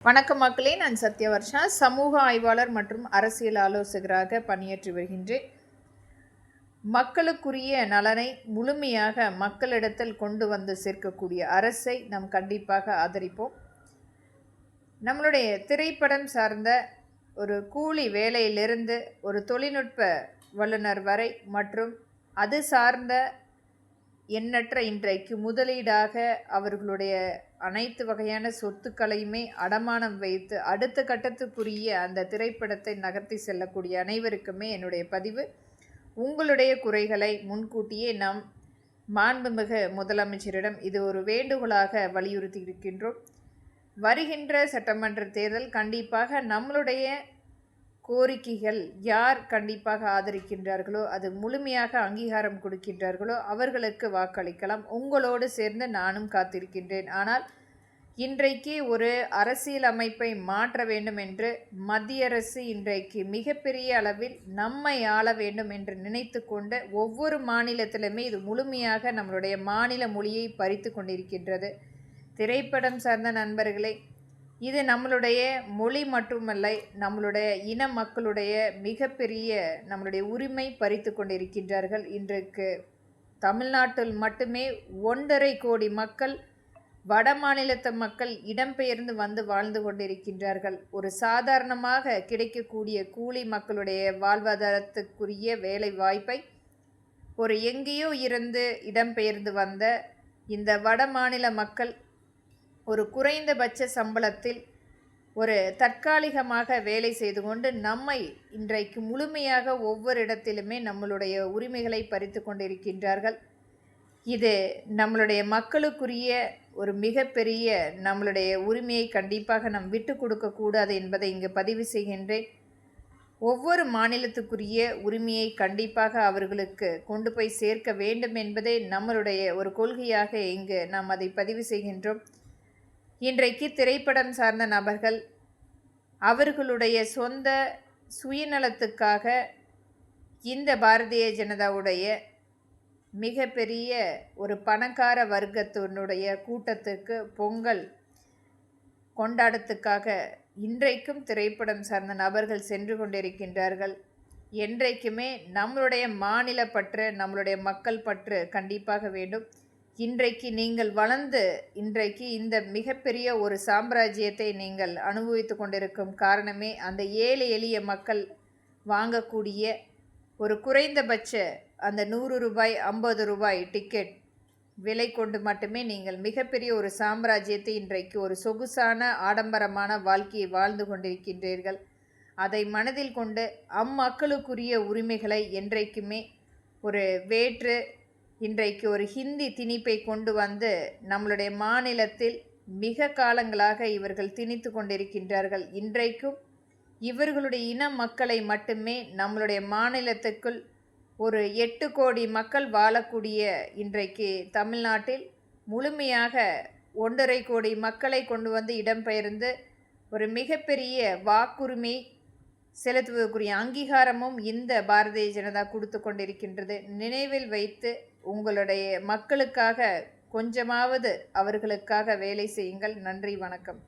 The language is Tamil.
வணக்கம் மக்களே, நான் சத்யவர்ஷா, சமூக ஆய்வாளர் மற்றும் அரசியல் ஆலோசகராக பணியாற்றி வருகின்றேன். மக்களுக்குரிய நலனை முழுமையாக மக்களிடத்தில் கொண்டு வந்து சேர்க்கக்கூடிய அரசை நாம் கண்டிப்பாக ஆதரிப்போம். நம்மளுடைய திரைப்படம் சார்ந்த ஒரு கூலி வேலையிலிருந்து ஒரு தொழில்நுட்ப வல்லுநர் வரை மற்றும் அது சார்ந்த எண்ணற்ற இன்றைக்கு முதலீடாக அவர்களுடைய அனைத்து வகையான சொத்துக்களையுமே அடமானம் வைத்து அடுத்த கட்டத்துக்குரிய அந்த திரைப்படத்தை நகர்த்தி செல்லக்கூடிய அனைவருக்குமே என்னுடைய பதிவு. உங்களுடைய குறைகளை முன்கூட்டியே நாம் மாண்புமிகு முதலமைச்சரிடம் இது ஒரு வேண்டுகோளாக வலியுறுத்தி இருக்கின்றோம். வருகின்ற சட்டமன்ற தேர்தல் கண்டிப்பாக நம்மளுடைய கோரிக்கைகள் யார் கண்டிப்பாக ஆதரிக்கின்றார்களோ, அது முழுமையாக அங்கீகாரம் கொடுக்கின்றார்களோ அவர்களுக்கு வாக்களிக்கலாம். உங்களோடு சேர்ந்து நானும் காத்திருக்கின்றேன். ஆனால் இன்றைக்கு ஒரு அரசியல் அமைப்பை மாற்ற வேண்டும் என்று மத்திய அரசு இன்றைக்கு மிகப்பெரிய அளவில் நம்மை ஆள வேண்டும் என்று நினைத்து கொண்டு ஒவ்வொரு மாநிலத்திலுமே இது முழுமையாக நம்மளுடைய மாநில மொழியை பறித்து கொண்டிருக்கின்றது. திரைப்படம் சார்ந்த நண்பர்களே, இது நம்மளுடைய மொழி மட்டுமல்ல, நம்மளுடைய இன மக்களுடைய மிகப்பெரிய நம்மளுடைய உரிமை பறித்து கொண்டிருக்கின்றார்கள். இன்றைக்கு தமிழ்நாட்டில் மட்டுமே 1.5 கோடி மக்கள் வட மாநிலத்து மக்கள் இடம்பெயர்ந்து வந்து வாழ்ந்து கொண்டிருக்கின்றார்கள். ஒரு சாதாரணமாக கிடைக்கக்கூடிய கூலி மக்களுடைய வாழ்வாதாரத்துக்குரிய வேலை வாய்ப்பை ஒரு எங்கேயோ இருந்து இடம்பெயர்ந்து வந்த இந்த வட மாநில மக்கள் ஒரு குறைந்தபட்ச சம்பளத்தில் ஒரு தற்காலிகமாக வேலை செய்து கொண்டு நம்மை இன்றைக்கு முழுமையாக ஒவ்வொரு இடத்திலுமே நம்மளுடைய உரிமைகளை பறித்து கொண்டிருக்கின்றார்கள். இது நம்மளுடைய மக்களுக்குரிய ஒரு மிகப்பெரிய நம்மளுடைய உரிமையை கண்டிப்பாக நாம் விட்டு கொடுக்கக்கூடாது என்பதை இங்கு பதிவு செய்கின்றேன். ஒவ்வொரு மாநிலத்துக்குரிய உரிமையை கண்டிப்பாக அவர்களுக்கு கொண்டு போய் சேர்க்க வேண்டும் என்பதே நம்மளுடைய ஒரு கொள்கையாக இங்கு நாம் அதை பதிவு செய்கின்றோம். இன்றைக்கு திரைப்படம் சார்ந்த நபர்கள் அவர்களுடைய சொந்த சுயநலத்துக்காக இந்த பாரதிய ஜனதாவுடைய மிகப்பெரிய ஒரு பணக்கார வர்க்கத்தினுடைய கூட்டத்துக்கு பொங்கல் கொண்டாடத்துக்காக இன்றைக்கும் திரைப்படம் சார்ந்த நபர்கள் சென்று கொண்டிருக்கின்றார்கள். என்றைக்குமே நம்மளுடைய மாநில பற்று, நம்மளுடைய மக்கள் பற்று கண்டிப்பாக வேண்டும். இன்றைக்கு நீங்கள் வளர்ந்து இன்றைக்கு இந்த மிகப்பெரிய ஒரு சாம்ராஜ்யத்தை நீங்கள் அனுபவித்து கொண்டிருக்கும் காரணமே அந்த ஏழை எளிய மக்கள் வாங்கக்கூடிய ஒரு குறைந்தபட்ச அந்த 100 ரூபாய் 50 ரூபாய் டிக்கெட் விலை கொண்டு மட்டுமே நீங்கள் மிகப்பெரிய ஒரு சாம்ராஜ்யத்தை இன்றைக்கு ஒரு சொகுசான ஆடம்பரமான வாழ்க்கையை வாழ்ந்து கொண்டிருக்கின்றீர்கள். அதை மனதில் கொண்டு அம்மக்களுக்குரிய உரிமைகளை என்றைக்குமே ஒரு வேற்று இன்றைக்கு ஒரு ஹிந்தி திணிப்பை கொண்டு வந்து நம்மளுடைய மாநிலத்தில் மிக காலங்களாக இவர்கள் திணித்து கொண்டிருக்கின்றார்கள். இன்றைக்கும் இவர்களுடைய இன மக்களை மட்டுமே நம்மளுடைய மாநிலத்துக்குள் ஒரு 8 கோடி மக்கள் வாழக்கூடிய இன்றைக்கு தமிழ்நாட்டில் முழுமையாக 1.5 கோடி மக்களை கொண்டு வந்து இடம்பெயர்ந்து ஒரு மிகப்பெரிய வாக்குரிமை செலுத்துவதற்குரிய அங்கீகாரமும் இந்த பாரதிய ஜனதா கொடுத்து கொண்டிருக்கின்றது. நினைவில் வைத்து உங்களுடைய மக்களுக்காக கொஞ்சமாவது அவர்களுக்காக வேலை செய்யுங்கள். நன்றி, வணக்கம்.